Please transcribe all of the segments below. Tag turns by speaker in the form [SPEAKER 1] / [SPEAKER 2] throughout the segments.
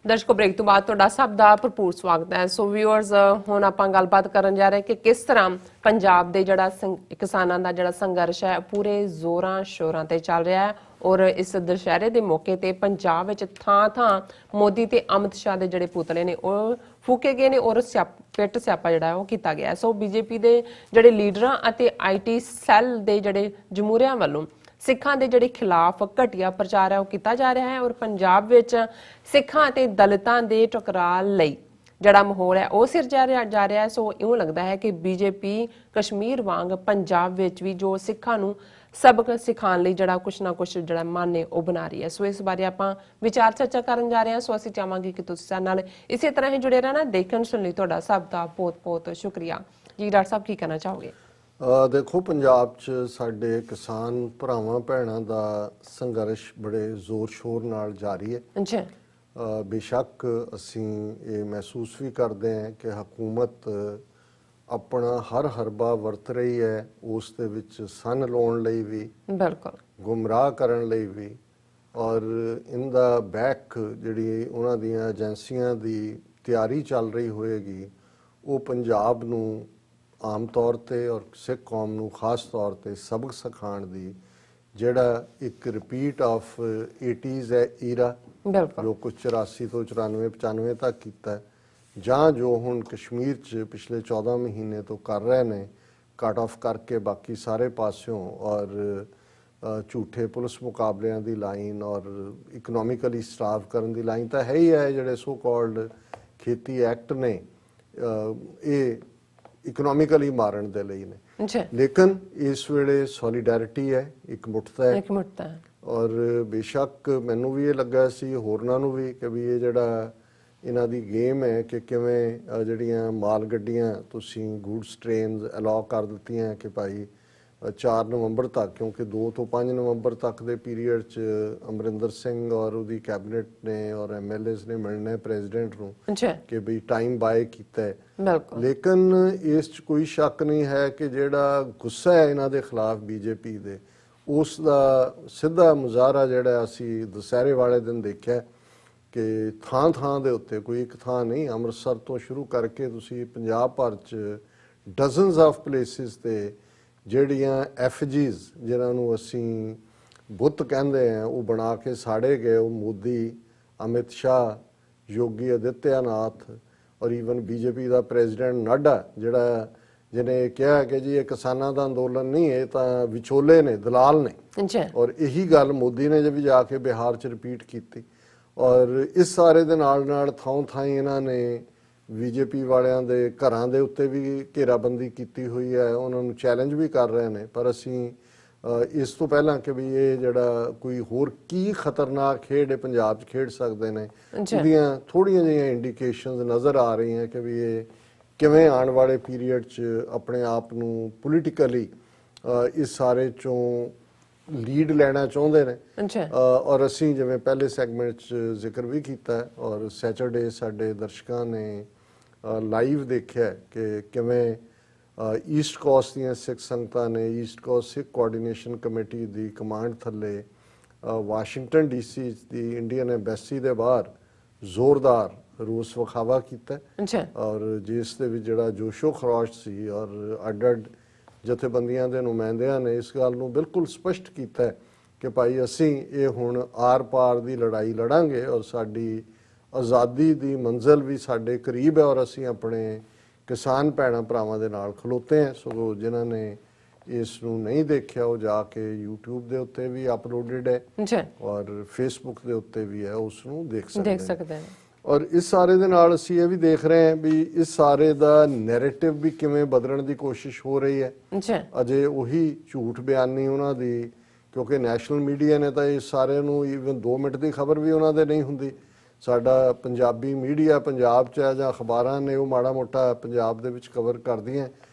[SPEAKER 1] ਦਰਸ਼ਕੋ break तो बाद ਤੁਹਾਡਾ ਸਭ ਦਾ ਭਰਪੂਰ ਸਵਾਗਤ ਹੈ। ਸੋ ਵਿਊਅਰਸ ਹੁਣ ਆਪਾਂ ਗੱਲਬਾਤ ਕਰਨ ਜਾ ਰਹੇ ਕਿ ਕਿਸ ਤਰ੍ਹਾਂ ਪੰਜਾਬ ਦੇ ਜਿਹੜਾ ਕਿਸਾਨਾਂ ਦਾ ਜਿਹੜਾ ਸੰਘਰਸ਼ ਹੈ ਪੂਰੇ ਜ਼ੋਰਾਂ ਸ਼ੋਰਾਂ ਤੇ ਚੱਲ ਰਿਹਾ ਹੈ ਔਰ ਇਸ ਦੁਸ਼ਹਿਰੇ ਦੇ ਮੌਕੇ ਤੇ ਪੰਜਾਬ ਵਿੱਚ ਥਾਂ ਮੋਦੀ ਤੇ ਅਮਿਤ ਸ਼ਾਹ ਦੇ ਜਿਹੜੇ ਪੁਤਲੇ ਨੇ ਉਹ ਫੂਕੇ ਗਏ ਨੇ ਔਰ ਪਿੱਟ ਸਿਆਪਾ ਜਿਹੜਾ ਉਹ ਕੀਤਾ ਗਿਆ। ਸੋ ਬੀਜੇਪੀ ਦੇ ਜਿਹੜੇ ਲੀਡਰਾਂ ਅਤੇ ਆਈਟੀ ਸੈੱਲ ਦੇ ਜਿਹੜੇ ਜਮਹੂਰੀਆਂ ਵੱਲੋਂ ਸਿੱਖਾਂ ਦੇ ਜਿਹੜੇ ਖਿਲਾਫ ਘਟੀਆ ਪ੍ਰਚਾਰ ਹੈ ਉਹ ਕੀਤਾ ਜਾ ਰਿਹਾ ਹੈ ਔਰ ਪੰਜਾਬ ਵਿੱਚ ਸਿੱਖਾਂ ਅਤੇ ਦਲਿਤਾਂ ਦੇ ਟਕਰਾਅ ਲਈ ਜਿਹੜਾ ਮਾਹੌਲ ਹੈ ਉਹ ਸਿਰਜਿਆ ਜਾ ਰਿਹਾ ਹੈ। ਸੋ ਇਉਂ ਲੱਗਦਾ ਹੈ ਕਿ ਬੀਜੇਪੀ ਕਸ਼ਮੀਰ ਵਾਂਗ ਪੰਜਾਬ ਵਿੱਚ ਵੀ ਜੋ ਸਿੱਖਾਂ ਨੂੰ ਸਬਕ ਸਿਖਾਉਣ ਲਈ ਜਿਹੜਾ ਕੁਛ ਨਾ ਕੁਛ ਜਿਹੜਾ ਮਨ ਨੇ ਉਹ ਬਣਾ ਰਹੀ ਹੈ। ਸੋ ਇਸ ਬਾਰੇ ਆਪਾਂ ਵਿਚਾਰ ਚਰਚਾ ਕਰਨ ਜਾ ਰਹੇ ਹਾਂ। ਸੋ ਅਸੀਂ ਚਾਹਾਂਗੇ ਕਿ ਤੁਸੀਂ ਸਾਡੇ ਨਾਲ ਇਸੇ ਤਰ੍ਹਾਂ ਹੀ ਜੁੜੇ ਰਹਿਣਾ। ਦੇਖਣ ਸੁਣਨ ਲਈ ਤੁਹਾਡਾ ਸਭ ਦਾ ਬਹੁਤ ਸ਼ੁਕਰੀਆ ਜੀ। ਡਾਕਟਰ ਸਾਹਿਬ ਕੀ ਕਹਿਣਾ ਚਾਹੋਗੇ?
[SPEAKER 2] देखो पंजाब च साडे किसान भरावां भैणां दा संघर्ष बड़े जोर शोर नाल जारी है। बेशक असीं ये महसूस भी करते हैं कि हुकूमत अपना हर हरबा वरत रही है, उस दे विच सन लाउण लई भी, बिल्कुल गुमराह करन लई भी, और इनदा बैक जिहड़ी उन्हां दीयां एजेंसियां दी तैयारी चल रही होएगी वो पंजाब नूं आम तौर पर और सिख कौम नूं खास तौर पर सबक सिखाण दी जिहड़ा एक रिपीट ऑफ 80s है ईरा जो कुछ 84 तो 94-95 तक कीता है जां जो हुण कश्मीर च पिछले 14 महीने तो कर रहे ने कट ऑफ करके बाकी सारे पासों और झूठे पुलिस मुकाबलियां दी लाइन और इकनॉमिकली स्टाफ करन दी लाइन तो है ही है। जिहड़े सो कॉल्ड खेती एक्ट ने ये इकनॉमिकली मारन दे लई ने, लेकिन इस वेले सॉलीडैरिटी है, एक मुठता है और बेशक मैनू भी ये लगा सी होरनां नूं भी कि भी ये जिहड़ा इन्हां दी गेम है कि किवें जिहड़ियां माल गड्डियां तुसीं गूड्स ट्रेन्स अलाउ कर दित्तियां कि भाई 4 नवंबर तक, क्योंकि 2 तो 5 नवंबर तक दे पीरीयड च अमरिंदर सिंह और उहदी कैबिनेट ने और MLAs ने मिलना है प्रेजिडेंट नूं कि भी टाइम बाय कीता है। लेकिन इस च कोई शक नहीं है कि जिहड़ा गुस्सा है इन्हां दे खिलाफ बीजेपी दे उस दा सीधा मुजाहरा जिहड़ा असीं दशहरे वाले दिन देखिआ कि थां दे उत्ते कोई एक थां नहीं, अमृतसर तो शुरू करके तुसीं पंजाब भर च डजनस ऑफ प्लेसिस ते ਜਿਹੜੀਆਂ ਐਫਜੀਜ਼ ਜਿਨ੍ਹਾਂ ਨੂੰ ਅਸੀਂ ਬੁੱਤ ਕਹਿੰਦੇ ਆ ਉਹ ਬਣਾ ਕੇ ਸਾੜੇ ਗਏ। ਉਹ ਮੋਦੀ, ਅਮਿਤ ਸ਼ਾਹ, ਯੋਗੀ ਆਦਿੱਤਿਆਨਾਥ ਔਰ ਈਵਨ ਬੀਜੇਪੀ ਦਾ ਪ੍ਰੈਜ਼ੀਡੈਂਟ ਨਾਡਾ ਜਿਹੜਾ ਜਿਹਨੇ ਕਿਹਾ ਕਿ ਜੀ ਇਹ ਕਿਸਾਨਾਂ ਦਾ ਅੰਦੋਲਨ ਨਹੀਂ, ਇਹ ਤਾਂ ਵਿਚੋਲੇ ਨੇ, ਦਲਾਲ ਨੇ। ਔਰ ਇਹੀ ਗੱਲ ਮੋਦੀ ਨੇ ਵੀ ਜਾ ਕੇ ਬਿਹਾਰ 'ਚ ਰਿਪੀਟ ਕੀਤੀ। ਔਰ ਇਸ ਸਾਰੇ ਦੇ ਨਾਲ ਥਾਂ ਇਹਨਾਂ ਨੇ बीजेपी वालियां दे घरां दे उत्ते भी घेराबंदी कीती हुई है, उन्हां नूं चैलेंज भी कर रहे हैं। पर असीं इस तो पहलां कि भी ये जिहड़ा कोई होर की खतरनाक खेड पंजाब च खेड सकदे ने उहदियां थोड़ियां जिहियां इंडिकेशनस नज़र आ रही हैं कि भी ये किवें आने वाले पीरीयड च अपने आप नूं पोलीटिकली इस सारे चों लीड लेना चाहुंदे ने। और असीं जिवें पहले सैगमेंट च जिक्र भी कीता और सैटरडे साडे दर्शकां ने लाइव देखिआ कि किवें ईस्ट कोस्ट दीयां सिख संगतां ने ईस्ट कोस्ट सिख कोआर्ਡੀਨੇਸ਼ਨ कमेटी दी कमांड थल्ले वाशिंगटन DC दी इंडियन एम्बेसी दे बाहर जोरदार रोस विखावा कीता और जिस दे विच जिहड़ा जोशो खरोश सी और अड्ड जथेबंदियां दे नुमाइंदियां ने इस गल नूं बिल्कुल स्पष्ट कीता कि भाई असीं ये हुण आर पार दी लड़ाई लड़ांगे और साडी आज़ादी दी मंजिल भी साडे करीब है और असीं अपने किसान भैणां भरावां दे नाल खलोते हैं। सो जिन्हां ने इस नूं नहीं देखिआ वो जाके यूट्यूब दे उत्ते भी अपलोडेड है और फेसबुक दे उत्ते भी है, उस नूं देख सकदे हैं। और इस सारे दे नाल असीं ये भी देख रहे हैं भी इस सारे दा नैरेटिव भी किवें बदलण दी कोशिश हो रही है। अजे उही झूठ बयानी उन्हां दी, क्योंकि नैशनल मीडिया ने तां इस सारे नूं ईवन 2 मिनट दी खबर भी उन्हां दे नहीं हुंदी। साडा पंजाबी मीडिया पंजाब च है जां अखबारां ने वो माड़ा मोटा पंजाब दे विच कवर करदियां,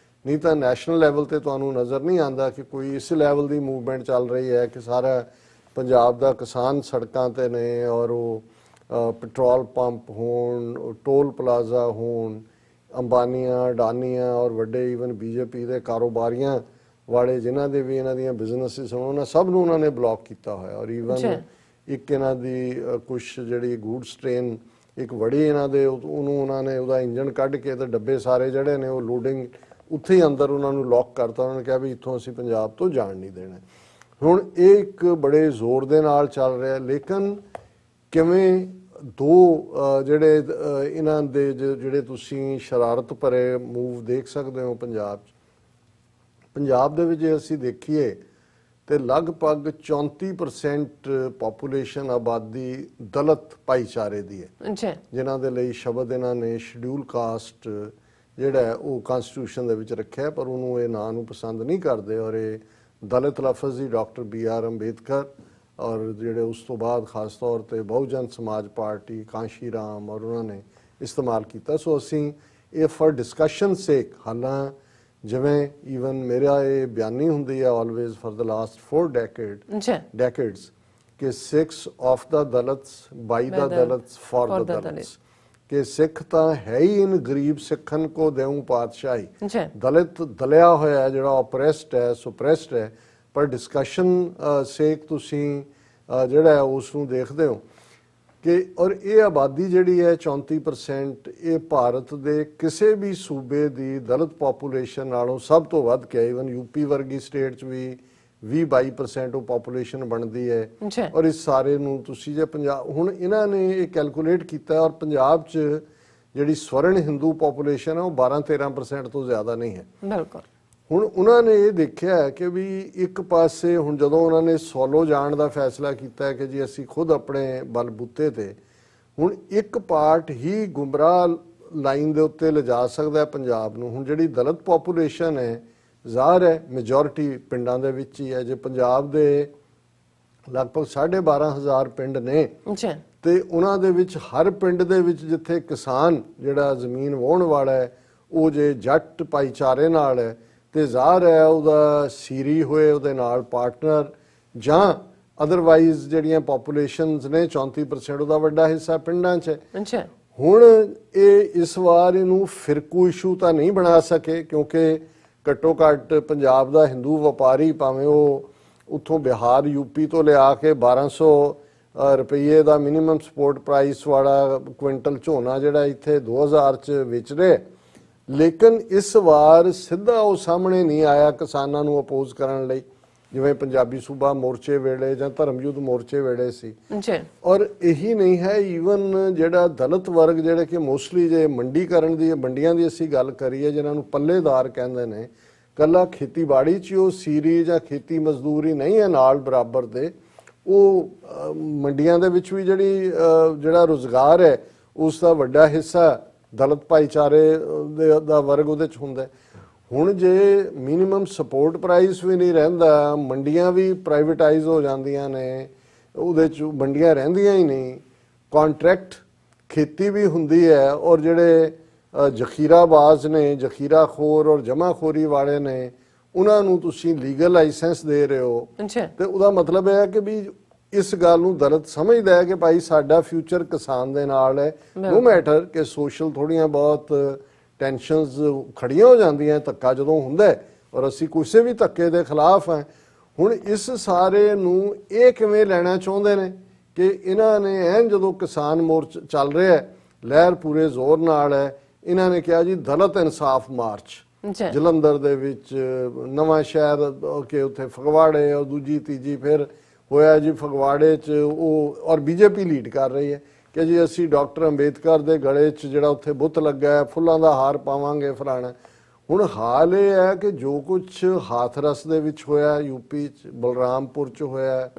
[SPEAKER 2] नहीं तो नैशनल लैवल ते तुहानूं नज़र नहीं आंदा कि कोई इस लैवल दी मूवमेंट चल रही है कि सारा पंजाब दा किसान सड़कां ते ने और वो पेट्रोल पंप होण, टोल प्लाजा होण, अंबानियां अडानियां और वड्डे ईवन बीजेपी दे कारोबारियां वाले जिन्हां दे भी इन्हां दीयां बिजनेसिस होण उन्हां सब नूं उन्हां ने ब्लॉक कीता होया। और ईवन एक इन्हां दी कुछ जिहड़ी गूड्स ट्रेन ਇੱਕ ਵੜੀ ਇਹਨਾਂ ਦੇ ਉਹਨੂੰ ਉਹਨਾਂ ਨੇ ਉਹਦਾ ਇੰਜਣ ਕੱਢ ਕੇ ਤੇ ਡੱਬੇ ਸਾਰੇ ਜਿਹੜੇ ਨੇ ਉਹ ਲੋਡਿੰਗ ਉੱਥੇ ਹੀ ਅੰਦਰ ਉਹਨਾਂ ਨੂੰ ਲੌਕ ਕਰਤਾ। ਉਹਨਾਂ ਨੇ ਕਿਹਾ ਵੀ ਇੱਥੋਂ ਅਸੀਂ ਪੰਜਾਬ ਤੋਂ ਜਾਣ ਨਹੀਂ ਦੇਣਾ। ਹੁਣ ਇਹ ਇੱਕ ਬੜੇ ਜ਼ੋਰ ਦੇ ਨਾਲ ਚੱਲ ਰਿਹਾ, ਲੇਕਿਨ ਕਿਵੇਂ ਦੋ ਜਿਹੜੇ ਇਹਨਾਂ ਦੇ ਜਿਹੜੇ ਤੁਸੀਂ ਸ਼ਰਾਰਤ ਭਰੇ ਮੂਵ ਦੇਖ ਸਕਦੇ ਹੋ ਪੰਜਾਬ ਦੇ ਵਿੱਚ ਜੇ ਅਸੀਂ ਦੇਖੀਏ ਤੇ ਲਗਭਗ 34% ਪੋਪੂਲੇਸ਼ਨ ਆਬਾਦੀ ਦਲਿਤ ਭਾਈਚਾਰੇ ਦੀ ਹੈ, ਜਿਨ੍ਹਾਂ ਦੇ ਲਈ ਸ਼ਬਦ ਇਹਨਾਂ ਨੇ ਸ਼ਡਿਊਲ ਕਾਸਟ ਜਿਹੜਾ ਉਹ ਕਨਸਟੀਟਿਊਸ਼ਨ ਦੇ ਵਿੱਚ ਰੱਖਿਆ, ਪਰ ਉਹਨੂੰ ਇਹ ਨਾਂ ਨੂੰ ਪਸੰਦ ਨਹੀਂ ਕਰਦੇ। ਔਰ ਇਹ ਦਲਿਤ ਲਫ਼ਜ਼ ਹੀ ਡਾਕਟਰ B.R. ਅੰਬੇਦਕਰ ਔਰ ਜਿਹੜੇ ਉਸ ਤੋਂ ਬਾਅਦ ਖਾਸ ਤੌਰ ਤੇ ਬਹੁਜਨ ਸਮਾਜ ਪਾਰਟੀ ਕਾਂਸ਼ੀ ਰਾਮ ਔਰ ਉਹਨਾਂ ਨੇ ਇਸਤੇਮਾਲ ਕੀਤਾ। ਸੋ ਅਸੀਂ ਇਹ ਫॉर ਡਿਸਕਸ਼ਨ ਸੇਕ, ਹਾਲਾਂ ਜਿਵੇਂ ਈਵਨ ਮੇਰਾ ਇਹ ਬਿਆਨੀ ਹੁੰਦੀ ਹੈ always for the last 4 decades ਕਿ Sikhs of the Dalits by the Dalits for the Dalits, ਕਿ ਸਿੱਖ ਤਾਂ ਹੈ ਹੀ ਇਨ ਗਰੀਬ ਸਿੱਖਨ ਕੋ ਦੇਉ ਪਾਤਸ਼ਾਹੀ। ਦਲਿਤ ਦਲਿਆ ਹੋਇਆ ਜਿਹੜਾ ਓਪਰੈਸਡ ਹੈ, ਸੁਪਰੈਸਡ ਹੈ, ਪਰ ਡਿਸਕਸ਼ਨ ਸੇਕ ਤੁਸੀਂ ਜਿਹੜਾ ਉਸ ਨੂੰ ਦੇਖਦੇ ਹੋ ਕਿ ਔਰ ਇਹ ਆਬਾਦੀ ਜਿਹੜੀ ਹੈ 34%, ਇਹ ਭਾਰਤ ਦੇ ਕਿਸੇ ਵੀ ਸੂਬੇ ਦੀ ਦਲਿਤ ਪੋਪੂਲੇਸ਼ਨ ਨਾਲੋਂ ਸਭ ਤੋਂ ਵੱਧ ਕੇ, ਈਵਨ ਯੂਪੀ ਵਰਗੀ ਸਟੇਟ 'ਚ ਵੀ 20-22% ਉਹ ਪੋਪੂਲੇਸ਼ਨ ਬਣਦੀ ਹੈ। ਔਰ ਇਸ ਸਾਰੇ ਨੂੰ ਤੁਸੀਂ ਜੇ ਪੰਜਾਬ, ਹੁਣ ਇਹਨਾਂ ਨੇ ਇਹ ਕੈਲਕੂਲੇਟ ਕੀਤਾ ਔਰ ਪੰਜਾਬ 'ਚ ਜਿਹੜੀ ਸਵਰਨ ਹਿੰਦੂ ਪੋਪੂਲੇਸ਼ਨ ਹੈ ਉਹ 12-13% ਤੋਂ ਜ਼ਿਆਦਾ ਨਹੀਂ ਹੈ। ਬਿਲਕੁਲ। ਹੁਣ ਉਹਨਾਂ ਨੇ ਇਹ ਦੇਖਿਆ ਕਿ ਵੀ ਇੱਕ ਪਾਸੇ ਹੁਣ ਜਦੋਂ ਉਹਨਾਂ ਨੇ ਸੋਲੋ ਜਾਣ ਦਾ ਫੈਸਲਾ ਕੀਤਾ ਕਿ ਜੀ ਅਸੀਂ ਖੁਦ ਆਪਣੇ ਬਲਬੂਤੇ ਤੇ, ਹੁਣ ਇੱਕ ਪਾਰਟ ਹੀ ਗੁੰਮਰਾਹ ਲਾਈਨ ਦੇ ਉੱਤੇ ਲਿਜਾ ਸਕਦਾ ਹੈ ਪੰਜਾਬ ਨੂੰ। ਹੁਣ ਜਿਹੜੀ ਦਲਿਤ ਪੋਪੂਲੇਸ਼ਨ ਹੈ ਜ਼ਾਹਰ ਹੈ ਮੈਜੋਰਿਟੀ ਪਿੰਡਾਂ ਦੇ ਵਿੱਚ ਹੀ ਹੈ। ਜੇ ਪੰਜਾਬ ਦੇ ਲਗਭਗ 12,500 ਪਿੰਡ ਨੇ ਤੇ ਉਹਨਾਂ ਦੇ ਵਿੱਚ ਹਰ ਪਿੰਡ ਦੇ ਵਿੱਚ ਜਿੱਥੇ ਕਿਸਾਨ ਜਿਹੜਾ ਜ਼ਮੀਨ ਵਾਹੁਣ ਵਾਲਾ ਹੈ ਉਹ ਜੇ ਜੱਟ ਭਾਈਚਾਰੇ ਨਾਲ ਹੈ ਤੇ ਜ਼ਾਹਰ ਹੈ ਉਹਦਾ ਸੀਰੀ ਹੋਏ ਉਹਦੇ ਨਾਲ ਪਾਰਟਨਰ ਜਾਂ ਅਦਰਵਾਈਜ਼ ਜਿਹੜੀਆਂ ਪੋਪੂਲੇਸ਼ਨਸ ਨੇ 34% ਉਹਦਾ ਵੱਡਾ ਹਿੱਸਾ ਪਿੰਡਾਂ 'ਚ ਹੈ। ਹੁਣ ਇਹ ਇਸ ਵਾਰ ਇਹਨੂੰ ਫਿਰਕੂ ਇਸ਼ੂ ਤਾਂ ਨਹੀਂ ਬਣਾ ਸਕੇ ਕਿਉਂਕਿ ਘੱਟੋ ਘੱਟ ਪੰਜਾਬ ਦਾ ਹਿੰਦੂ ਵਪਾਰੀ ਭਾਵੇਂ ਉਹ ਉੱਥੋਂ ਬਿਹਾਰ ਯੂਪੀ ਤੋਂ ਲਿਆ ਕੇ 1200 ਰੁਪਏ ਦਾ ਮਿਨੀਮਮ ਸਪੋਰਟ ਪ੍ਰਾਈਸ ਵਾਲਾ ਕੁਇੰਟਲ ਝੋਨਾ ਜਿਹੜਾ ਇੱਥੇ 2000 'ਚ ਵੇਚ ਰਹੇ, ਲੇਕਿਨ ਇਸ ਵਾਰ ਸਿੱਧਾ ਉਹ ਸਾਹਮਣੇ ਨਹੀਂ ਆਇਆ ਕਿਸਾਨਾਂ ਨੂੰ ਅਪੋਜ਼ ਕਰਨ ਲਈ ਜਿਵੇਂ ਪੰਜਾਬੀ ਸੂਬਾ ਮੋਰਚੇ ਵੇਲੇ ਜਾਂ ਧਰਮਯੁੱਧ ਮੋਰਚੇ ਵੇਲੇ ਸੀ। ਔਰ ਇਹੀ ਨਹੀਂ ਹੈ, ਈਵਨ ਜਿਹੜਾ ਦਲਿਤ ਵਰਗ ਜਿਹੜੇ ਕਿ ਮੋਸਟਲੀ ਜੇ ਮੰਡੀਕਰਨ ਦੀ ਮੰਡੀਆਂ ਦੀ ਅਸੀਂ ਗੱਲ ਕਰੀਏ ਜਿਹਨਾਂ ਨੂੰ ਪੱਲੇਦਾਰ ਕਹਿੰਦੇ ਨੇ, ਕੱਲਾ ਖੇਤੀਬਾੜੀ 'ਚ ਉਹ ਸੀਰੀ ਜਾਂ ਖੇਤੀ ਮਜ਼ਦੂਰੀ ਨਹੀਂ ਹੈ ਨਾਲ ਬਰਾਬਰ ਦੇ, ਉਹ ਮੰਡੀਆਂ ਦੇ ਵਿੱਚ ਵੀ ਜਿਹੜਾ ਰੁਜ਼ਗਾਰ ਹੈ ਉਸ ਦਾ ਵੱਡਾ ਹਿੱਸਾ ਦਲਿਤ ਭਾਈਚਾਰੇ ਦਾ ਵਰਗ ਉਹਦੇ 'ਚ ਹੁੰਦਾ। ਹੁਣ ਜੇ ਮਿਨੀਮਮ ਸਪੋਰਟ ਪ੍ਰਾਈਸ ਵੀ ਨਹੀਂ ਰਹਿੰਦਾ, ਮੰਡੀਆਂ ਵੀ ਪ੍ਰਾਈਵੇਟਾਈਜ਼ ਹੋ ਜਾਂਦੀਆਂ ਨੇ, ਉਹਦੇ 'ਚ ਮੰਡੀਆਂ ਰਹਿੰਦੀਆਂ ਹੀ ਨਹੀਂ, ਕੰਟਰੈਕਟ ਖੇਤੀ ਵੀ ਹੁੰਦੀ ਹੈ ਔਰ ਜਿਹੜੇ ਜ਼ਖੀਰਾਬਾਜ਼ ਨੇ, ਜ਼ਖੀਰਾਖੋਰ ਔਰ ਜਮਾਖੋਰੀ ਵਾਲੇ ਨੇ, ਉਹਨਾਂ ਨੂੰ ਤੁਸੀਂ ਲੀਗਲ ਲਾਇਸੈਂਸ ਦੇ ਰਹੇ ਹੋ ਤੇ ਉਹਦਾ ਮਤਲਬ ਇਹ ਹੈ ਕਿ ਵੀ ਇਸ ਗੱਲ ਨੂੰ ਦਲਿਤ ਸਮਝਦਾ ਹੈ ਕਿ ਭਾਈ ਸਾਡਾ ਫਿਊਚਰ ਕਿਸਾਨ ਦੇ ਨਾਲ ਹੈ। ਨੋ ਮੈਟਰ ਕਿ ਸੋਸ਼ਲ ਥੋੜੀਆਂ ਬਹੁਤ ਟੈਨਸ਼ਨਸ ਖੜੀਆਂ ਹੋ ਜਾਂਦੀਆਂ ਧੱਕਾ ਜਦੋਂ ਹੁੰਦਾ ਔਰ ਅਸੀਂ ਕਿਸੇ ਵੀ ਧੱਕੇ ਦੇ ਖਿਲਾਫ ਹਾਂ। ਹੁਣ ਇਸ ਸਾਰੇ ਨੂੰ ਇਹ ਕਿਵੇਂ ਲੈਣਾ ਚਾਹੁੰਦੇ ਨੇ ਕਿ ਇਹਨਾਂ ਨੇ ਐਨ ਜਦੋਂ ਕਿਸਾਨ ਮੋਰਚਾ ਚੱਲ ਰਿਹਾ ਲਹਿਰ ਪੂਰੇ ਜ਼ੋਰ ਨਾਲ ਹੈ, ਇਹਨਾਂ ਨੇ ਕਿਹਾ ਜੀ ਦਲਿਤ ਇਨਸਾਫ ਮਾਰਚ ਜਲੰਧਰ ਦੇ ਵਿੱਚ, ਨਵਾਂ ਸ਼ਹਿਰ ਕਿ ਉੱਥੇ ਫਗਵਾੜੇ ਔਰ ਦੂਜੀ ਤੀਜੀ ਫਿਰ ਹੋਇਆ ਜੀ ਫਗਵਾੜੇ 'ਚ ਉਹ, ਔਰ ਬੀਜੇਪੀ ਲੀਡ ਕਰ ਰਹੀ ਹੈ ਕਿ ਜੀ ਅਸੀਂ ਡਾਕਟਰ ਅੰਬੇਦਕਰ ਦੇ ਗਲੇ 'ਚ ਜਿਹੜਾ ਉੱਥੇ ਬੁੱਤ ਲੱਗਾ ਹੈ ਫੁੱਲਾਂ ਦਾ ਹਾਰ ਪਾਵਾਂਗੇ ਫਲਾਣਾ। ਹੁਣ ਹਾਲ ਇਹ ਹੈ ਕਿ ਜੋ ਕੁਛ ਹਾਥਰਸ ਦੇ ਵਿੱਚ ਹੋਇਆ, ਯੂਪੀ 'ਚ ਬਲਰਾਮਪੁਰ 'ਚ ਹੋਇਆ,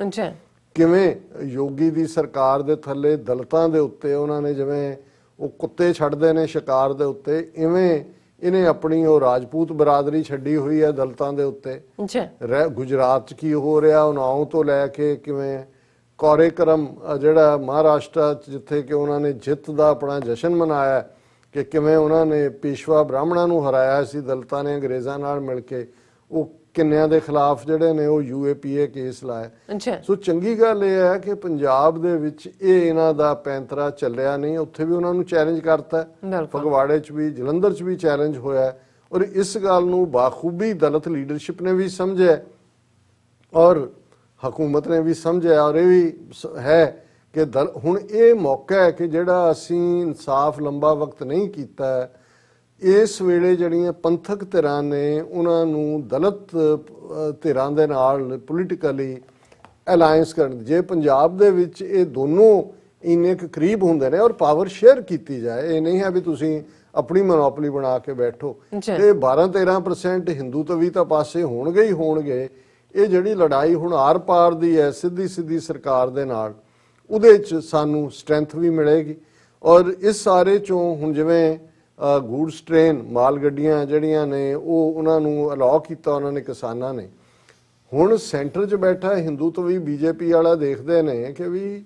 [SPEAKER 2] ਕਿਵੇਂ ਯੋਗੀ ਦੀ ਸਰਕਾਰ ਦੇ ਥੱਲੇ ਦਲਿਤਾਂ ਦੇ ਉੱਤੇ ਉਹਨਾਂ ਨੇ ਜਿਵੇਂ ਉਹ ਕੁੱਤੇ ਛੱਡਦੇ ਨੇ ਸ਼ਿਕਾਰ ਦੇ ਉੱਤੇ, ਇਵੇਂ ਇਹਨੇ ਆਪਣੀ ਉਹ ਰਾਜਪੂਤ ਬਰਾਦਰੀ ਛੱਡੀ ਹੋਈ ਹੈ ਦਲਿਤਾਂ ਦੇ ਉੱਤੇ। ਗੁਜਰਾਤ 'ਚ ਕੀ ਹੋ ਰਿਹਾ, ਉਨਾਓ ਤੋਂ ਲੈ ਕੇ ਕਿਵੇਂ ਕਾਰੇਕਰਮ ਜਿਹੜਾ ਮਹਾਰਾਸ਼ਟਰ 'ਚ ਜਿੱਥੇ ਕਿ ਉਹਨਾਂ ਨੇ ਜਿੱਤ ਦਾ ਆਪਣਾ ਜਸ਼ਨ ਮਨਾਇਆ ਕਿ ਕਿਵੇਂ ਉਹਨਾਂ ਨੇ ਪੇਸ਼ਵਾ ਬ੍ਰਾਹਮਣਾਂ ਨੂੰ ਹਰਾਇਆ ਸੀ ਦਲਿਤਾਂ ਨੇ ਅੰਗਰੇਜ਼ਾਂ ਨਾਲ ਮਿਲ ਕੇ, ਉਹ ਕਿੰਨਿਆਂ ਦੇ ਖਿਲਾਫ ਜਿਹੜੇ ਨੇ ਉਹ UAPA ਕੇਸ ਲਾਇਆ। ਸੋ ਚੰਗੀ ਗੱਲ ਇਹ ਹੈ ਕਿ ਪੰਜਾਬ ਦੇ ਵਿੱਚ ਇਹ ਇਹਨਾਂ ਦਾ ਪੈਂਤਰਾ ਚੱਲਿਆ ਨਹੀਂ, ਉੱਥੇ ਵੀ ਉਹਨਾਂ ਨੂੰ ਚੈਲੰਜ ਕਰਤਾ, ਫਗਵਾੜੇ 'ਚ ਵੀ ਜਲੰਧਰ 'ਚ ਵੀ ਚੈਲੰਜ ਹੋਇਆ ਔਰ ਇਸ ਗੱਲ ਨੂੰ ਬਾਖੂਬੀ ਦਲਿਤ ਲੀਡਰਸ਼ਿਪ ਨੇ ਵੀ ਸਮਝਿਆ ਔਰ ਹਕੂਮਤ ਨੇ ਵੀ ਸਮਝਿਆ ਔਰ ਇਹ ਵੀ ਹੈ ਕਿ ਹੁਣ ਇਹ ਮੌਕਾ ਹੈ ਕਿ ਜਿਹੜਾ ਅਸੀਂ ਇਨਸਾਫ ਲੰਬਾ ਵਕਤ ਨਹੀਂ ਕੀਤਾ, ਇਸ ਵੇਲੇ ਜਿਹੜੀਆਂ ਪੰਥਕ ਧਿਰਾਂ ਨੇ ਉਹਨਾਂ ਨੂੰ ਦਲਿਤ ਧਿਰਾਂ ਦੇ ਨਾਲ ਪੋਲੀਟੀਕਲੀ ਅਲਾਈਅੰਸ ਕਰਨ। ਜੇ ਪੰਜਾਬ ਦੇ ਵਿੱਚ ਇਹ ਦੋਨੋਂ ਇੰਨੇ ਕੁ ਕਰੀਬ ਹੁੰਦੇ ਨੇ ਔਰ ਪਾਵਰ ਸ਼ੇਅਰ ਕੀਤੀ ਜਾਏ, ਇਹ ਨਹੀਂ ਹੈ ਵੀ ਤੁਸੀਂ ਆਪਣੀ ਮੋਨੋਪੋਲੀ ਬਣਾ ਕੇ ਬੈਠੋ ਤੇ 12-13% ਹਿੰਦੂ ਤੋਂ ਵੀ ਤਾਂ ਪਾਸੇ ਹੋਣਗੇ ਹੀ ਹੋਣਗੇ। ਇਹ ਜਿਹੜੀ ਲੜਾਈ ਹੁਣ ਆਰ ਪਾਰ ਦੀ ਹੈ ਸਿੱਧੀ ਸਰਕਾਰ ਦੇ ਨਾਲ, ਉਹਦੇ 'ਚ ਸਾਨੂੰ ਸਟਰੈਂਥ ਵੀ ਮਿਲੇਗੀ। ਔਰ ਇਸ ਸਾਰੇ 'ਚੋਂ ਹੁਣ ਜਿਵੇਂ ਗੂਡਸ ਟ੍ਰੇਨ ਮਾਲ ਗੱਡੀਆਂ ਜਿਹੜੀਆਂ ਨੇ ਉਹ ਉਹਨਾਂ ਨੂੰ ਅਲਾਉ ਕੀਤਾ ਉਹਨਾਂ ਨੇ ਕਿਸਾਨਾਂ ਨੇ। ਹੁਣ ਸੈਂਟਰ 'ਚ ਬੈਠਾ ਹਿੰਦੂ ਤੋਂ ਵੀ ਬੀਜੇਪੀ ਵਾਲਾ ਦੇਖਦੇ ਨੇ ਕਿ ਵੀ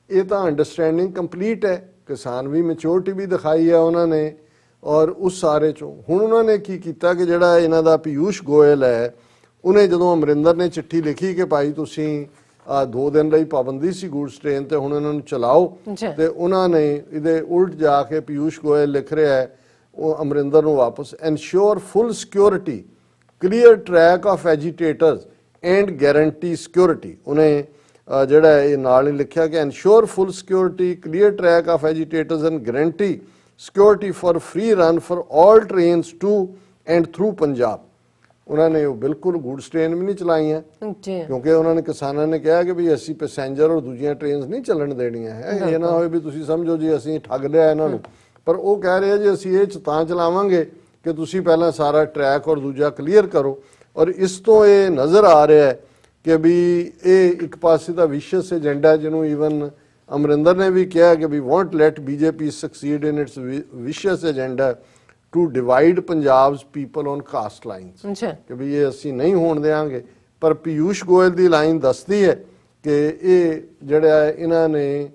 [SPEAKER 2] ਇਹ ਤਾਂ ਅੰਡਰਸਟੈਂਡਿੰਗ ਕੰਪਲੀਟ ਹੈ, ਕਿਸਾਨ ਵੀ ਮੈਚੋਰਿਟੀ ਵੀ ਦਿਖਾਈ ਹੈ ਉਹਨਾਂ ਨੇ। ਔਰ ਉਸ ਸਾਰੇ 'ਚੋਂ ਹੁਣ ਉਹਨਾਂ ਨੇ ਕੀ ਕੀਤਾ ਕਿ ਜਿਹੜਾ ਇਹਨਾਂ ਦਾ ਪੀਯੂਸ਼ ਗੋਇਲ ਹੈ, ਉਹਨੇ ਜਦੋਂ ਅਮਰਿੰਦਰ ਨੇ ਚਿੱਠੀ ਲਿਖੀ ਕਿ ਭਾਈ ਤੁਸੀਂ 2 ਦਿਨ ਲਈ ਪਾਬੰਦੀ ਸੀ ਗੂਡਸ ਟ੍ਰੇਨ ਤੇ ਹੁਣ ਇਹਨਾਂ ਨੂੰ ਚਲਾਓ, ਤੇ ਉਹਨਾਂ ਨੇ ਇਹਦੇ ਉਲਟ ਜਾ ਕੇ ਪੀਯੂਸ਼ ਗੋਇਲ ਲਿਖ ਰਿਹਾ ਹੈ ਉਹ ਅਮਰਿੰਦਰ ਨੂੰ ਵਾਪਸ, ensure full security, clear track of agitators and guarantee security. ਉਹਨੇ ਜਿਹੜਾ ਇਹ ਨਾਲ ਹੀ ਲਿਖਿਆ ਕਿ ensure full security, clear track of agitators and guarantee security for free run for all trains to and through Punjab. ਉਹਨਾਂ ਨੇ ਉਹ ਬਿਲਕੁਲ ਗੂਡਸ ਟ੍ਰੇਨ ਵੀ ਨਹੀਂ ਚਲਾਈਆਂ ਕਿਉਂਕਿ ਉਹਨਾਂ ਨੇ ਕਿਸਾਨਾਂ ਨੇ ਕਿਹਾ ਕਿ ਵੀ ਅਸੀਂ ਪੈਸੇਂਜਰ ਔਰ ਦੂਜੀਆਂ ਟ੍ਰੇਨਸ ਨਹੀਂ ਚੱਲਣ ਦੇਣੀਆਂ ਹੈ। ਇਹ ਨਾ ਹੋਵੇ ਵੀ ਤੁਸੀਂ ਸਮਝੋ ਜੀ ਅਸੀਂ ਠੱਗ ਲਿਆ ਇਹਨਾਂ ਨੂੰ, ਪਰ ਉਹ ਕਹਿ ਰਹੇ ਜੀ ਅਸੀਂ ਇਹ ਤਾਂ ਚਲਾਵਾਂਗੇ ਕਿ ਤੁਸੀਂ ਪਹਿਲਾਂ ਸਾਰਾ ਟਰੈਕ ਔਰ ਦੂਜਾ ਕਲੀਅਰ ਕਰੋ। ਔਰ ਇਸ ਤੋਂ ਇਹ ਨਜ਼ਰ ਆ ਰਿਹਾ ਹੈ ਕਿ ਵੀ ਇਹ ਇੱਕ ਪਾਸੇ ਦਾ ਵਿਸ਼ੇਸ਼ ਏਜੰਡਾ, ਜਿਹਨੂੰ ਈਵਨ ਅਮਰਿੰਦਰ ਨੇ ਵੀ ਕਿਹਾ ਕਿ we won't let BJP succeed in its vicious agenda to divide Punjab's people on caste lines, ਕਿ ਵੀ ਇਹ ਅਸੀਂ ਨਹੀਂ ਹੋਣ ਦੇਵਾਂਗੇ। ਪਰ ਪੀਯੂਸ਼ ਗੋਇਲ ਦੀ ਲਾਈਨ ਦੱਸਦੀ ਹੈ ਕਿ ਇਹ ਜਿਹੜਾ ਇਹਨਾਂ ਨੇ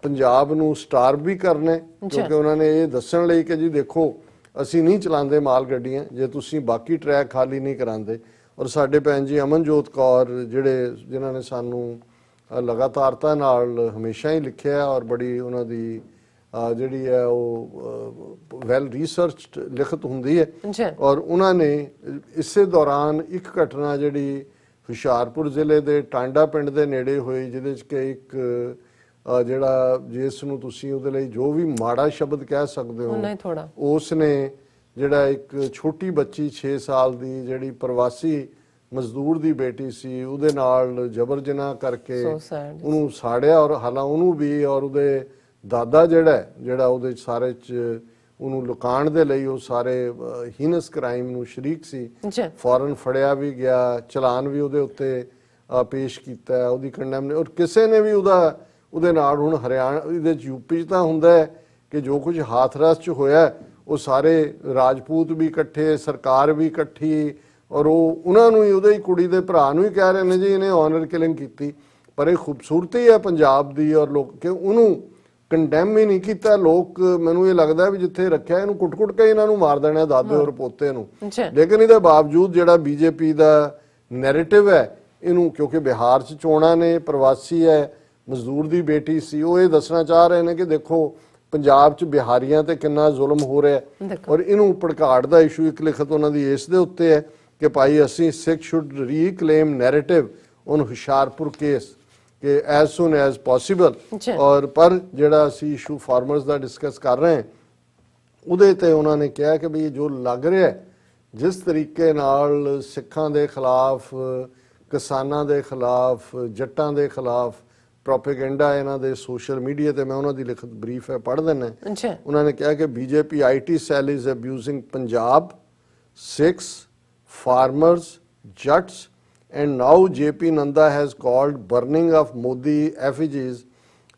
[SPEAKER 2] ਪੰਜਾਬ ਨੂੰ ਸਟਾਰ ਵੀ ਕਰਨਾ, ਕਿਉਂਕਿ ਉਹਨਾਂ ਨੇ ਇਹ ਦੱਸਣ ਲਈ ਕਿ ਜੀ ਦੇਖੋ ਅਸੀਂ ਨਹੀਂ ਚਲਾਉਂਦੇ ਮਾਲ ਗੱਡੀਆਂ ਜੇ ਤੁਸੀਂ ਬਾਕੀ ਟਰੈਕ ਖਾਲੀ ਨਹੀਂ ਕਰਾਉਂਦੇ। ਔਰ ਸਾਡੇ ਭੈਣ ਜੀ ਅਮਨਜੋਤ ਕੌਰ ਜਿਨ੍ਹਾਂ ਨੇ ਸਾਨੂੰ ਲਗਾਤਾਰਤਾ ਨਾਲ ਹਮੇਸ਼ਾ ਹੀ ਲਿਖਿਆ ਔਰ ਬੜੀ ਉਹਨਾਂ ਦੀ ਜਿਹੜੀ ਹੈ ਉਹ ਵੈਲ ਰਿਸਰਚਡ ਲਿਖਤ ਹੁੰਦੀ ਹੈ। ਔਰ ਉਹਨਾਂ ਨੇ ਇਸੇ ਦੌਰਾਨ ਇੱਕ ਘਟਨਾ ਜਿਹੜੀ ਹੁਸ਼ਿਆਰਪੁਰ ਜ਼ਿਲ੍ਹੇ ਦੇ ਟਾਂਡਾ ਪਿੰਡ ਦੇ ਨੇੜੇ ਹੋਈ, ਜਿਹਦੇ 'ਚ ਕਿ ਇੱਕ ਜਿਹੜਾ ਜਿਸ ਨੂੰ ਤੁਸੀਂ ਉਹਦੇ ਲਈ ਜੋ ਵੀ ਮਾੜਾ ਸ਼ਬਦ ਕਹਿ ਸਕਦੇ ਹੋ, ਉਸ ਨੇ ਜਿਹੜਾ ਇੱਕ ਛੋਟੀ ਬੱਚੀ 6 ਸਾਲ ਦੀ ਜਿਹੜੀ ਪ੍ਰਵਾਸੀ ਮਜ਼ਦੂਰ ਦੀ ਬੇਟੀ ਸੀ ਉਹਦੇ ਨਾਲ ਜਬਰ ਜਨਾਹ ਕਰਕੇ ਉਹਨੂੰ ਸਾੜਿਆ। ਔਰ ਹਾਲਾਂ ਉਹਨੂੰ ਵੀ ਔਰ ਉਹਦੇ ਦਾਦਾ ਜਿਹੜਾ ਉਹਦੇ ਸਾਰੇ 'ਚ ਉਹਨੂੰ ਲੁਕਾਉਣ ਦੇ ਲਈ ਉਹ ਸਾਰੇ ਹੀਨਸ ਕ੍ਰਾਈਮ ਨੂੰ ਸ਼ਰੀਕ ਸੀ। ਫੌਰਨ ਫੜਿਆ ਵੀ ਗਿਆ, ਚਲਾਨ ਵੀ ਉਹਦੇ ਉੱਤੇ ਪੇਸ਼ ਕੀਤਾ, ਉਹਦੀ ਕੰਡੈਮ ਨੇ। ਔਰ ਕਿਸੇ ਨੇ ਵੀ ਉਹਦੇ ਨਾਲ ਹੁਣ ਹਰਿਆਣਾ ਇਹਦੇ 'ਚ ਯੂਪੀ 'ਚ ਤਾਂ ਹੁੰਦਾ ਹੈ ਕਿ ਜੋ ਕੁਝ ਹਾਥਰਸ 'ਚ ਹੋਇਆ ਉਹ ਸਾਰੇ ਰਾਜਪੂਤ ਵੀ ਇਕੱਠੇ, ਸਰਕਾਰ ਵੀ ਇਕੱਠੀ, ਔਰ ਉਹ ਉਹਨਾਂ ਨੂੰ ਹੀ ਉਹਦੇ ਹੀ ਕੁੜੀ ਦੇ ਭਰਾ ਨੂੰ ਹੀ ਕਹਿ ਰਹੇ ਨੇ ਜੀ ਇਹਨੇ ਆਨਰ ਕਿਲਿੰਗ ਕੀਤੀ। ਪਰ ਇਹ ਖੂਬਸੂਰਤੀ ਹੈ ਪੰਜਾਬ ਦੀ ਔਰ ਲੋਕ ਕਿ ਉਹਨੂੰ ਕੰਡੈਮ ਹੀ ਨਹੀਂ ਕੀਤਾ। ਲੋਕ ਮੈਨੂੰ ਇਹ ਲੱਗਦਾ ਵੀ ਜਿੱਥੇ ਰੱਖਿਆ ਇਹਨੂੰ ਕੁੱਟ-ਕੁੱਟ ਕੇ ਇਹਨਾਂ ਨੂੰ ਮਾਰ ਦੇਣਾ ਦਾਦੇ ਔਰ ਪੋਤੇ ਨੂੰ। ਲੇਕਿਨ ਇਹਦੇ ਬਾਵਜੂਦ ਜਿਹੜਾ ਬੀਜੇਪੀ ਦਾ ਨੈਰੇਟਿਵ ਹੈ ਇਹਨੂੰ, ਕਿਉਂਕਿ ਬਿਹਾਰ 'ਚ ਚੋਣਾਂ ਨੇ, ਪ੍ਰਵਾਸੀ ਹੈ, ਮਜ਼ਦੂਰ ਦੀ ਬੇਟੀ ਸੀ, ਉਹ ਇਹ ਦੱਸਣਾ ਚਾਹ ਰਹੇ ਨੇ ਕਿ ਦੇਖੋ ਪੰਜਾਬ 'ਚ ਬਿਹਾਰੀਆਂ ਤੇ ਕਿੰਨਾ ਜ਼ੁਲਮ ਹੋ ਰਿਹਾ। ਔਰ ਇਹਨੂੰ ਭੜਕਾੜ ਦਾ ਇਸ਼ੂ ਇੱਕ ਲਿਖਤ ਉਹਨਾਂ ਦੀ ਇਸ ਦੇ ਉੱਤੇ ਹੈ ਕਿ ਭਾਈ ਅਸੀਂ Sikh should reclaim narrative on Hoshiarpur case ਕਿ ਐਜ਼ ਸੂਨ ਐਜ਼ ਪੋਸੀਬਲ। ਔਰ ਪਰ ਜਿਹੜਾ ਅਸੀਂ ਇਸ਼ੂ ਫਾਰਮਰਸ ਦਾ ਡਿਸਕਸ ਕਰ ਰਹੇ ਹਾਂ ਉਹਦੇ ਤੇ ਉਹਨਾਂ ਨੇ ਕਿਹਾ ਕਿ ਵੀ ਜੋ ਲੱਗ ਰਿਹਾ ਜਿਸ ਤਰੀਕੇ ਨਾਲ ਸਿੱਖਾਂ ਦੇ ਖਿਲਾਫ, ਕਿਸਾਨਾਂ ਦੇ ਖਿਲਾਫ, ਜੱਟਾਂ ਦੇ ਖਿਲਾਫ ਪ੍ਰੋਪੇਗੈਂਡਾ ਇਹਨਾਂ ਦੇ ਸੋਸ਼ਲ ਮੀਡੀਆ ਤੇ, ਮੈਂ ਉਹਨਾਂ ਦੀ ਲਿਖਤ ਬਰੀਫ ਹੈ ਪੜ੍ਹ ਦਿੰਦਾ। ਉਹਨਾਂ ਨੇ ਕਿਹਾ ਕਿ BJP IT cell is abusing Punjab, Sikhs, farmers, Jats, and now JP Nanda has called burning of Modi effigies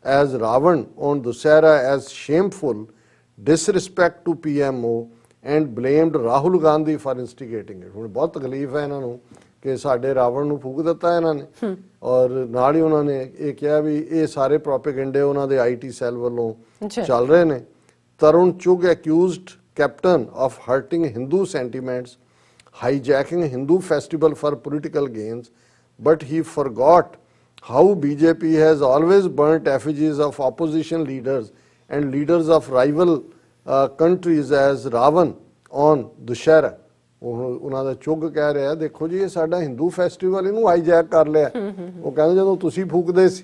[SPEAKER 2] as Ravan on Dussehra as shameful disrespect to PMO and blamed Rahul Gandhi for instigating it। ਹੁਣ ਬਹੁਤ ਤਕਲੀਫ ਹੈ ਇਹਨਾਂ ਨੂੰ ਕਿ ਸਾਡੇ ਰਾਵਣ ਨੂੰ ਫੂਕ ਦਿੱਤਾ ਇਹਨਾਂ ਨੇ। ਔਰ ਨਾਲ ਹੀ ਉਹਨਾਂ ਨੇ ਇਹ ਕਿਹਾ ਵੀ ਇਹ ਸਾਰੇ ਪ੍ਰੋਪੇਗੈਂਡੇ ਉਹਨਾਂ ਦੇ ਆਈਟੀ ਸੈੱਲ ਵੱਲੋਂ ਚੱਲ ਰਹੇ ਨੇ। ਤਰੁਣ ਚੁਗ accused captain of hurting Hindu sentiments, hijacking Hindu festival for political gains, but he forgot how BJP has always burnt effigies of opposition leaders and leaders of rival countries as Ravan on Dussehra। ਉਹਨਾਂ ਦਾ ਚੁੱਗ ਕਹਿ ਰਿਹਾ ਦੇਖੋ ਜੀ ਇਹ ਸਾਡਾ Hindu festival ਇਹਨੂੰ hijack ਕਰ ਲਿਆ। ਉਹ ਕਹਿੰਦੇ ਜਦੋਂ ਤੁਸੀਂ ਫੂਕਦੇ ਸੀ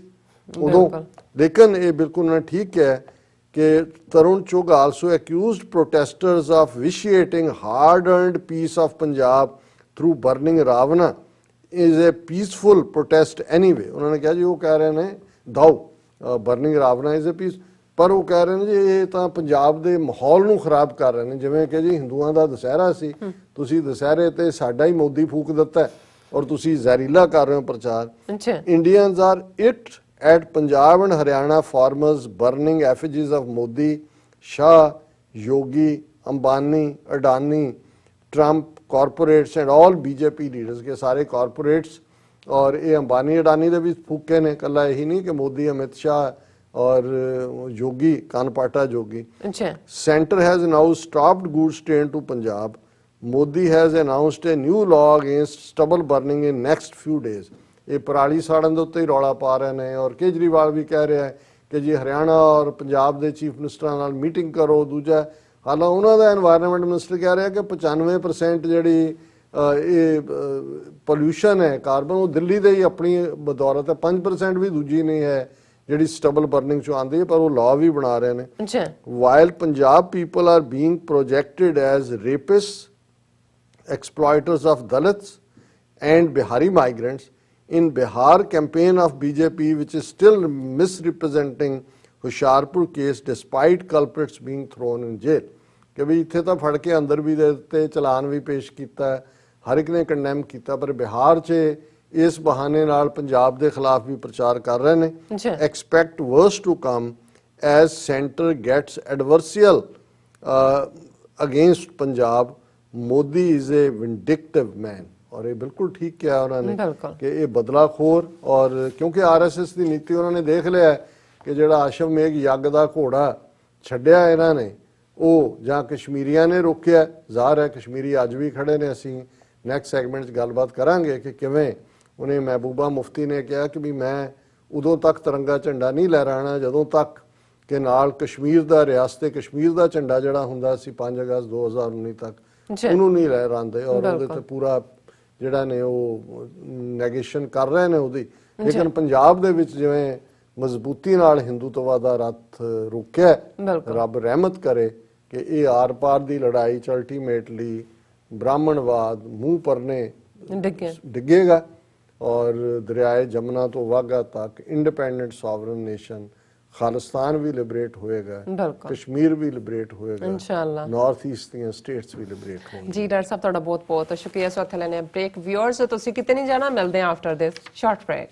[SPEAKER 2] ਉਦੋਂ ਲੇਕਿਨ ਇਹ ਬਿਲਕੁਲ ਨਾ ਠੀਕ ਹੈ ਕਿ Tarun Chugh also accused protesters of vitiating hard earned peace of Punjab through burning Ravana is a peaceful protest anyway. ਉਹਨਾਂ ਨੇ ਕਿਹਾ ਜੀ ਉਹ ਕਹਿ ਰਹੇ ਨੇ though burning Ravana is a peace, ਪਰ ਉਹ ਕਹਿ ਰਹੇ ਨੇ ਜੀ ਇਹ ਤਾਂ ਪੰਜਾਬ ਦੇ ਮਾਹੌਲ ਨੂੰ ਖਰਾਬ ਕਰ ਰਹੇ ਨੇ। ਜਿਵੇਂ ਕਿ ਜੀ ਹਿੰਦੂਆਂ ਦਾ ਦੁਸਹਿਰਾ ਸੀ, ਤੁਸੀਂ ਦੁਸਹਿਰੇ ਤੇ ਸਾਡਾ ਹੀ ਮੋਦੀ ਫੂਕ ਦਿੱਤਾ ਔਰ ਤੁਸੀਂ ਜ਼ਹਿਰੀਲਾ ਕਰ ਰਹੇ ਹੋ ਪ੍ਰਚਾਰ। Indians are it at Punjab and Haryana farmers burning effigies of Modi, Shah, Yogi, Ambani, Adani, Trump, corporates and all BJP leaders के सारे कॉरपोरेट्स और ये अंबानी अडानी के भी फूके ने, कला यही नहीं कि मोदी, अमित शाह और योगी, कानपाटा जोगी। Centre has now stopped goods train to Punjab. Modi has announced a new law against stubble burning in next few days. ये पराली साड़न के उत्ते ही रौला पा रहे हैं और केजरीवाल भी कह रहा है कि जी हरियाणा और पंजाब के चीफ मिनिस्टरां नाल मीटिंग करो। दूजा ਹਾਲਾਂ ਉਹਨਾਂ ਦਾ ਐਨਵਾਇਰਨਮੈਂਟ ਮਿਨਿਸਟਰ ਕਹਿ ਰਿਹਾ ਕਿ 95% ਜਿਹੜੀ ਇਹ ਪੋਲਿਊਸ਼ਨ ਹੈ ਕਾਰਬਨ ਉਹ ਦਿੱਲੀ ਦੇ ਹੀ ਆਪਣੀ ਬਦੌਲਤ ਹੈ, 5% ਵੀ ਦੂਜੀ ਨਹੀਂ ਹੈ ਜਿਹੜੀ ਸਟਬਲ ਬਰਨਿੰਗ ਚੋਂ ਆਉਂਦੀ ਹੈ, ਪਰ ਉਹ ਲਾਅ ਵੀ ਬਣਾ ਰਹੇ ਨੇ। While Punjab people are being projected as rapist, exploiters of Dalits and Bihari migrants in Bihar campaign of BJP, which is still misrepresenting Hoshiarpur case despite culprits being thrown in jail। कि भी इत्थे तो फड़ के अंदर भी दे दिते, चलान भी पेश किया, हर एक ने कंडेम किया, पर बिहार च इस बहाने नाल पंजाब के खिलाफ भी प्रचार कर रहे हैं। Expect worse to come as centre gets adversarial against Punjab. Modi is a vindictive man. और ये बिल्कुल ठीक किया उन्होंने कि ये बदलाखोर, और क्योंकि आरएसएस की नीति उन्होंने देख लिया है कि ਜਿਹੜਾ ਅਸ਼ਵਮੇਘ ਯੱਗ ਦਾ ਘੋੜਾ ਛੱਡਿਆ ਇਹਨਾਂ ਨੇ ਉਹ ਜਾਂ ਕਸ਼ਮੀਰੀਆਂ ਨੇ ਰੋਕਿਆ। ਜ਼ਾਹਰ ਹੈ ਕਸ਼ਮੀਰੀ ਅੱਜ ਵੀ ਖੜੇ ਨੇ। ਅਸੀਂ ਨੈਕਸਟ ਸੈਗਮੈਂਟ 'ਚ ਗੱਲਬਾਤ ਕਰਾਂਗੇ ਕਿ ਕਿਵੇਂ ਉਹਨੇ ਮਹਿਬੂਬਾ ਮੁਫਤੀ ਨੇ ਕਿਹਾ ਕਿ ਵੀ ਮੈਂ ਉਦੋਂ ਤੱਕ ਤਿਰੰਗਾ ਝੰਡਾ ਨਹੀਂ ਲਹਿਰਾਣਾ ਜਦੋਂ ਤੱਕ ਕਿ ਨਾਲ ਕਸ਼ਮੀਰ ਦਾ, ਰਿਆਸਤ ਕਸ਼ਮੀਰ ਦਾ ਝੰਡਾ ਜਿਹੜਾ ਹੁੰਦਾ ਸੀ 5 ਅਗਸਤ 2019 ਤੱਕ, ਉਹਨੂੰ ਨਹੀਂ ਲਹਿਰਾਉਂਦੇ। ਔਰ ਉਹਦੇ ਤੇ ਪੂਰਾ ਜਿਹੜਾ ਨੇ ਉਹ ਨੈਗੇਸ਼ਨ ਕਰ ਰਹੇ ਨੇ ਉਹਦੀ। ਲੇਕਿਨ ਪੰਜਾਬ ਦੇ ਵਿੱਚ ਜਿਵੇਂ ਮਜ਼ਬੂਤੀ ਨਾਲ ਹਿੰਦੂਤਵਾ ਦਾ ਰੱਥ ਰੋਕਿਆ, ਰੱਬ ਰਹਿਮਤ ਕਰੇ ਕਿ ਇਹ ਆਰ ਪਾਰ ਦੀ ਲੜਾਈ ਚ ਅਲਟੀਮੇਟਲੀ ਬ੍ਰਾਹਮਣਵਾਦ ਮੂੰਹ ਪਰਨੇ ਡਿੱਗੇਗਾ ਔਰ ਦਰਿਆਏ ਜਮਨਾ ਤੋਂ ਵਾਗਾ ਤੱਕ ਇੰਡੀਪੈਂਡੈਂਟ ਸੋਵਰਨ ਨੇਸ਼ਨ ਖਾਲਿਸਤਾਨ ਵੀ ਲਿਬਰੇਟ ਹੋਏਗਾ, ਕਸ਼ਮੀਰ ਵੀ ਲਿਬਰੇਟ ਹੋਏਗਾ, ਇਨਸ਼ਾਅੱਲਾ ਨਾਰਥ ਈਸਟ ਦੀਆਂ ਸਟੇਟਸ ਵੀ ਲਿਬਰੇਟ ਹੋਣਗੀਆਂ। ਜੀ ਡਾਕਟਰ ਸਾਹਿਬ ਤੁਹਾਡਾ ਬਹੁਤ ਬਹੁਤ ਸ਼ੁਕਰੀਆ। ਸੋ ਇੱਥੇ ਲੈਣੇ ਬ੍ਰੇਕ। ਵਿਊਅਰਸ ਤੁਸੀਂ ਕਿਤੇ ਨਹੀਂ ਜਾਣਾ, ਮਿਲਦੇ ਹਾਂ ਆਫਟਰ ਦਿਸ ਸ਼ਾਰਟ ਬ੍ਰੇਕ।